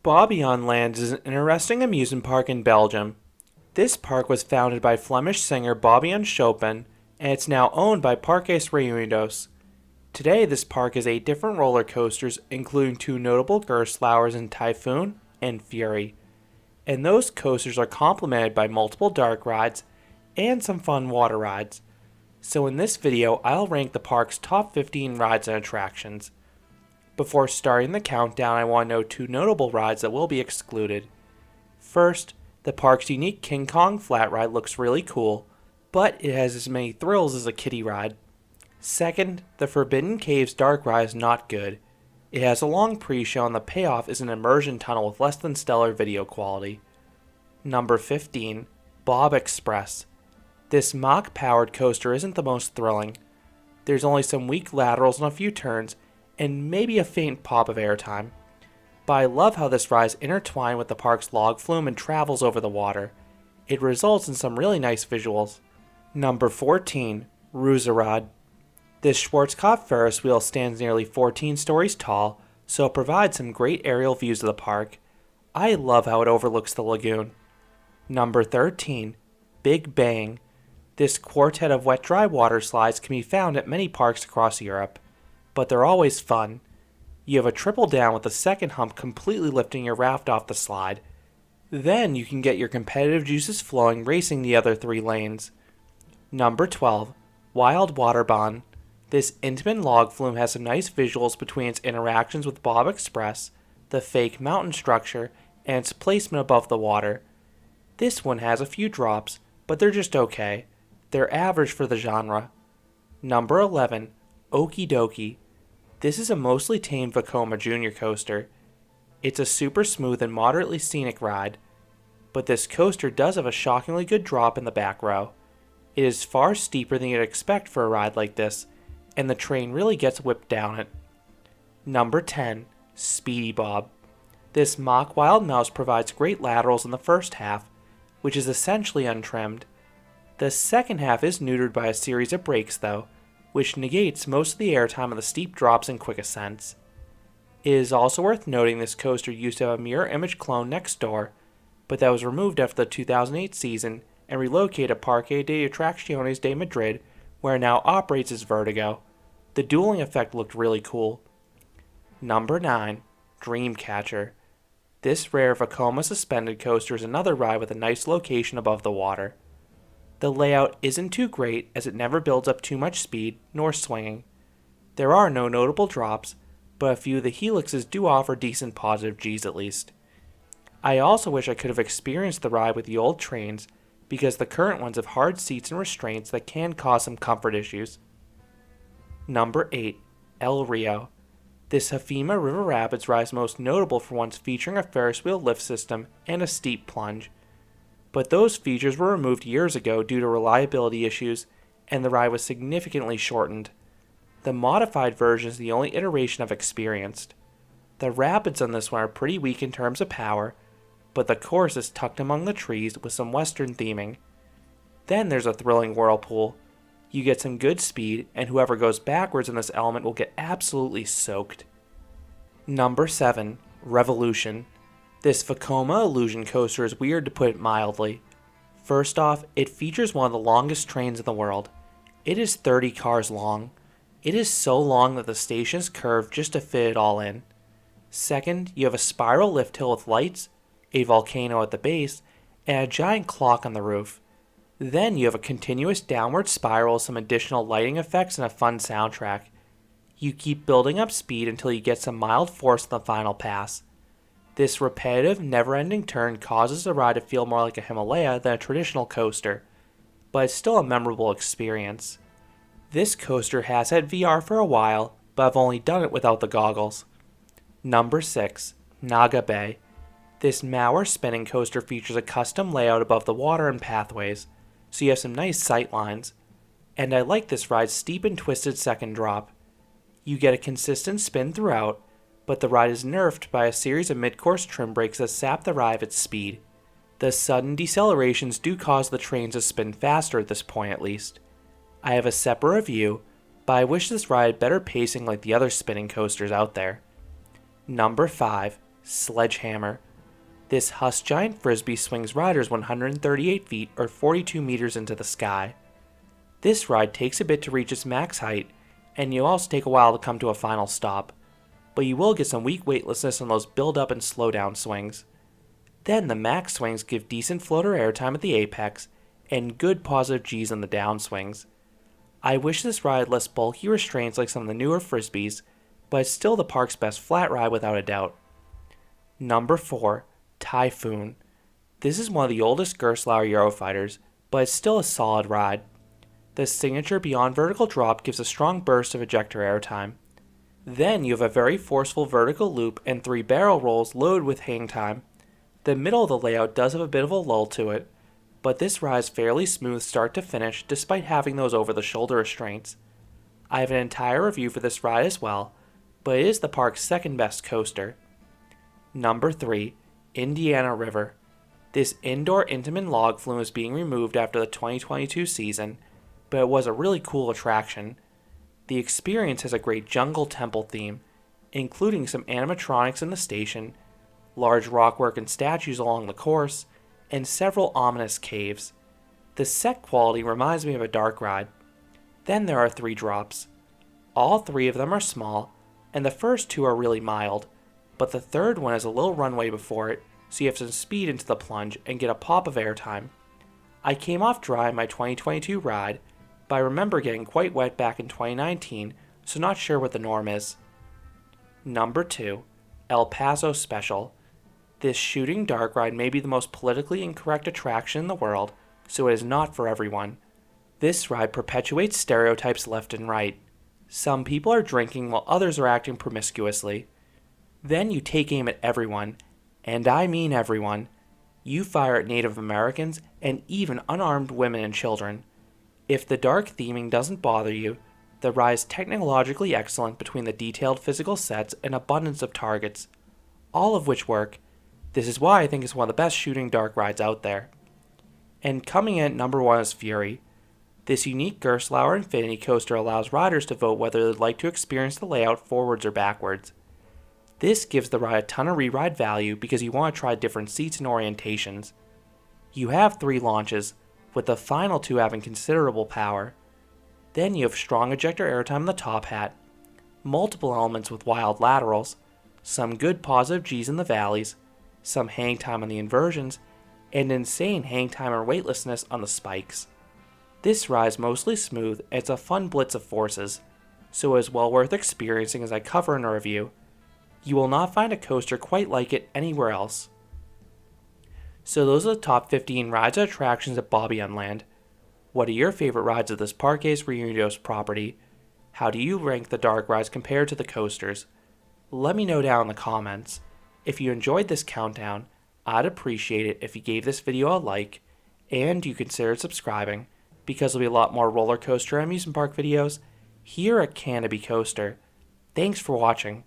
Bobby on Land is an interesting amusement park in Belgium. This park was founded by Flemish singer Bobbejaan Chopin, and it's now owned by Parques Reunidos. Today, this park has 8 different roller coasters, including 2 notable Gerstlauers in Typhoon and Fury. And those coasters are complemented by multiple dark rides and some fun water rides. So in this video, I'll rank the park's top 15 rides and attractions. Before starting the countdown, I want to know 2 notable rides that will be excluded. First, the park's unique King Kong flat ride looks really cool, but it has as many thrills as a kiddie ride. Second, the Forbidden Caves dark ride is not good. It has a long pre-show and the payoff is an immersion tunnel with less than stellar video quality. Number 15, Bob Express. This Mach-powered coaster isn't the most thrilling. There's only some weak laterals and a few turns, and maybe a faint pop of airtime. But I love how this ride is intertwined with the park's log flume and travels over the water. It results in some really nice visuals. Number 14, Rützerath. This Schwarzkopf Ferris wheel stands nearly 14 stories tall, so it provides some great aerial views of the park. I love how it overlooks the lagoon. Number 13, Big Bang. This quartet of wet-dry water slides can be found at many parks across Europe, but they're always fun. You have a triple down with the second hump completely lifting your raft off the slide. Then you can get your competitive juices flowing racing the other 3 lanes. Number 12, Wild Waterbahn. This intimate log flume has some nice visuals between its interactions with Bob Express, the fake mountain structure, and its placement above the water. This one has a few drops, but they're just okay. They're average for the genre. Number 11, Okie Dokie. This is a mostly tame Vekoma Jr. coaster. It's a super smooth and moderately scenic ride, but this coaster does have a shockingly good drop in the back row. It is far steeper than you'd expect for a ride like this, and the train really gets whipped down it. Number 10, Speedy Bob. This Mach Wild Mouse provides great laterals in the first half, which is essentially untrimmed. The second half is neutered by a series of brakes though, which negates most of the airtime of the steep drops and quick ascents. It is also worth noting this coaster used to have a mirror image clone next door, but that was removed after the 2008 season and relocated to Parque de Atracciones de Madrid, where it now operates as Vertigo. The dueling effect looked really cool. Number 9, Dreamcatcher. This rare Vekoma suspended coaster is another ride with a nice location above the water. The layout isn't too great as it never builds up too much speed nor swinging. There are no notable drops, but a few of the helixes do offer decent positive Gs at least. I also wish I could have experienced the ride with the old trains because the current ones have hard seats and restraints that can cause some comfort issues. Number 8, El Rio. This Hafima River Rapids ride is most notable for once featuring a Ferris wheel lift system and a steep plunge. But those features were removed years ago due to reliability issues, and the ride was significantly shortened. The modified version is the only iteration I've experienced. The rapids on this one are pretty weak in terms of power, but the course is tucked among the trees with some western theming. Then there's a thrilling whirlpool. You get some good speed, and whoever goes backwards in this element will get absolutely soaked. Number 7, Revolution. This Vekoma Illusion coaster is weird to put it mildly. First off, it features one of the longest trains in the world. It is 30 cars long. It is so long that the station is curved just to fit it all in. Second, you have a spiral lift hill with lights, a volcano at the base, and a giant clock on the roof. Then you have a continuous downward spiral with some additional lighting effects and a fun soundtrack. You keep building up speed until you get some mild force in the final pass. This repetitive, never-ending turn causes the ride to feel more like a Himalaya than a traditional coaster, but it's still a memorable experience. This coaster has had VR for a while, but I've only done it without the goggles. Number 6, Naga Bay. This Mauer spinning coaster features a custom layout above the water and pathways, so you have some nice sight lines. And I like this ride's steep and twisted second drop. You get a consistent spin throughout, but the ride is nerfed by a series of mid-course trim brakes that sap the ride of its speed. The sudden decelerations do cause the trains to spin faster at this point at least. I have a separate review, but I wish this ride had better pacing like the other spinning coasters out there. Number 5, Sledgehammer. This Huss giant frisbee swings riders 138 feet or 42 meters into the sky. This ride takes a bit to reach its max height, and you'll also take a while to come to a final stop, but you will get some weak weightlessness on those build up and slow down swings. Then the max swings give decent floater airtime at the apex, and good positive G's on the downswings. I wish this ride had less bulky restraints like some of the newer frisbees, but it's still the park's best flat ride without a doubt. Number 4. Typhoon. This is one of the oldest Gerstlauer Eurofighters, but it's still a solid ride. The signature beyond vertical drop gives a strong burst of ejector airtime. Then you have a very forceful vertical loop and 3 barrel rolls loaded with hang time. The middle of the layout does have a bit of a lull to it, but this ride is fairly smooth start to finish despite having those over-the-shoulder restraints. I have an entire review for this ride as well, but it is the park's second best coaster. Number 3. Indiana River. This indoor Intamin log flume is being removed after the 2022 season, but it was a really cool attraction. The experience has a great jungle temple theme, including some animatronics in the station, large rockwork and statues along the course, and several ominous caves. The set quality reminds me of a dark ride. Then there are 3 drops. All 3 of them are small, and the first 2 are really mild, but the third one has a little runway before it, so you have some speed into the plunge and get a pop of airtime. I came off dry in my 2022 ride, but I remember getting quite wet back in 2019, so not sure what the norm is. Number 2. El Paso Special. This shooting dark ride may be the most politically incorrect attraction in the world, so it is not for everyone. This ride perpetuates stereotypes left and right. Some people are drinking while others are acting promiscuously. Then you take aim at everyone, and I mean everyone. You fire at Native Americans and even unarmed women and children. If the dark theming doesn't bother you, the ride is technologically excellent between the detailed physical sets and abundance of targets, all of which work. This is why I think it's one of the best shooting dark rides out there. And coming in at number 1 is Fury. This unique Gerstlauer Infinity coaster allows riders to vote whether they'd like to experience the layout forwards or backwards. This gives the ride a ton of re-ride value because you want to try different seats and orientations. You have 3 launches, with the final 2 having considerable power. Then you have strong ejector airtime in the top hat, multiple elements with wild laterals, some good positive G's in the valleys, some hang time on the inversions, and insane hang time or weightlessness on the spikes. This ride is mostly smooth and it's a fun blitz of forces, so it is well worth experiencing as I cover in a review. You will not find a coaster quite like it anywhere else. So those are the top 15 rides and attractions at Bobbejaanland. What are your favorite rides of this Parques Reunidos property? How do you rank the dark rides compared to the coasters? Let me know down in the comments. If you enjoyed this countdown, I'd appreciate it if you gave this video a like, and you considered subscribing, because there'll be a lot more roller coaster and amusement park videos here at Canobie Coaster. Thanks for watching.